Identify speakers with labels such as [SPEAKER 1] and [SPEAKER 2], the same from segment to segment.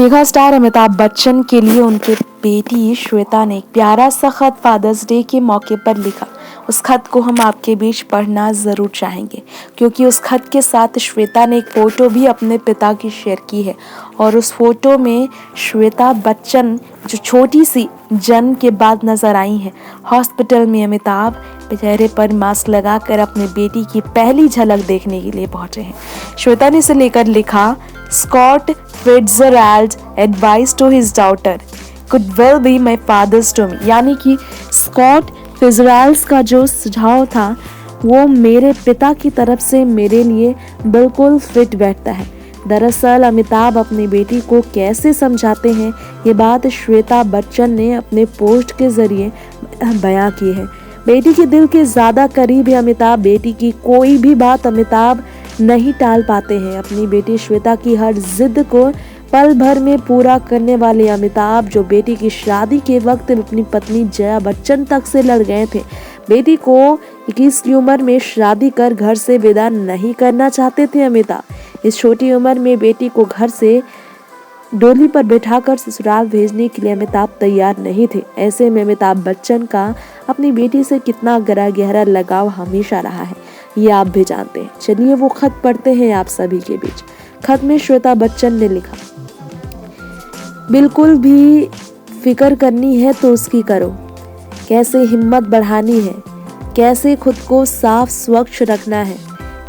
[SPEAKER 1] Mega star Amitabh Bachchan के लिए उनके बेटी श्वेता ने एक प्यारा सा खत फादर्स डे के मौके पर लिखा। उस खत को हम आपके बीच पढ़ना ज़रूर चाहेंगे, क्योंकि उस खत के साथ श्वेता ने एक फ़ोटो भी अपने पिता की शेयर की है। और उस फोटो में श्वेता बच्चन जो छोटी सी जन्म के बाद नजर आई हैं। हॉस्पिटल में अमिताभ चेहरे पर मास्क लगाकर अपने बेटी की पहली झलक देखने के लिए पहुंचे हैं। श्वेता ने इसे लेकर लिखा, Scott Fitzgerald advice to his daughter could well be my father's to me. यानी कि स्कॉट फिट्जजेराल्ड का जो सुझाव था वो मेरे पिता की तरफ से मेरे लिए बिल्कुल फिट बैठता है। दरअसल अमिताभ अपनी बेटी को कैसे समझाते हैं, ये बात श्वेता बच्चन ने अपने पोस्ट के जरिए बयां की है। बेटी के दिल के ज्यादा करीब है अमिताभ। बेटी की कोई भी बात अमिताभ नहीं टाल पाते हैं। अपनी बेटी श्वेता की हर जिद को पल भर में पूरा करने वाले अमिताभ, जो बेटी की शादी के वक्त अपनी पत्नी जया बच्चन तक से लड़ गए थे। बेटी को 21 की उम्र में शादी कर घर से विदा नहीं करना चाहते थे अमिताभ। इस छोटी उम्र में बेटी को घर से डोली पर बैठाकर ससुराल भेजने के लिए अमिताभ तैयार नहीं थे। ऐसे में अमिताभ बच्चन का अपनी बेटी से कितना गहरा लगाव हमेशा रहा है, ये आप भी जानते हैं। चलिए वो खत पढ़ते हैं आप सभी के बीच। खत में श्वेता बच्चन ने लिखा, बिल्कुल भी फिक्र करनी है तो उसकी करो, कैसे हिम्मत बढ़ानी है, कैसे खुद को साफ स्वच्छ रखना है,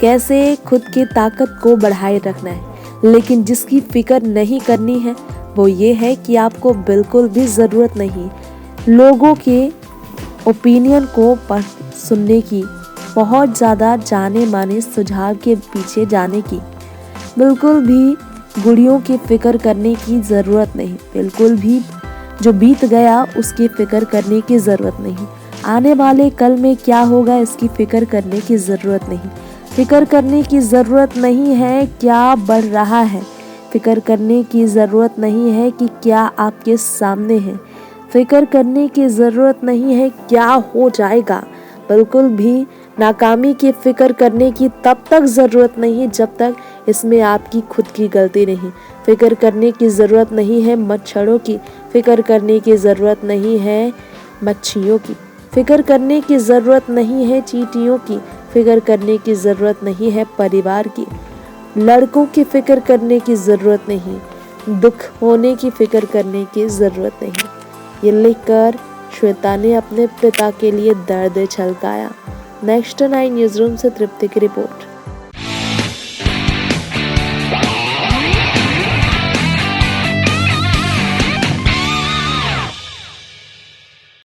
[SPEAKER 1] कैसे खुद की ताकत को बढ़ाए रखना है। लेकिन जिसकी फिक्र नहीं करनी है वो ये है कि आपको बिल्कुल भी ज़रूरत नहीं लोगों के ओपिनियन को सुनने की, बहुत ज़्यादा जाने माने सुझाव के पीछे जाने की, बिल्कुल भी गुड़ियों की फिक्र करने की ज़रूरत नहीं। बिल्कुल भी जो बीत गया उसकी फिक्र करने की ज़रूरत नहीं। आने वाले कल में क्या होगा इसकी फिक्र करने की ज़रूरत नहीं। फिक्र करने की ज़रूरत नहीं है क्या बढ़ रहा है, फिक्र करने की ज़रूरत नहीं है कि क्या आपके सामने है, फिक्र करने की ज़रूरत नहीं है क्या हो जाएगा। बिल्कुल भी नाकामी की फिक्र करने की तब तक ज़रूरत नहीं जब तक इसमें आपकी खुद की गलती नहीं। फिक्र करने की ज़रूरत नहीं है मच्छरों की, फिक्र करने की ज़रूरत नहीं है मच्छियों की, फिक्र करने की ज़रूरत नहीं है चींटियों की, फिक्र करने की ज़रूरत नहीं है परिवार की, लड़कों की फिक्र करने की ज़रूरत नहीं, दुख होने की फिक्र करने की ज़रूरत नहीं। ये लिखकर श्वेता ने अपने पिता के लिए दर्द छलकाया। नेक्स्ट 9 न्यूज़ रूम से तृप्ति की रिपोर्ट।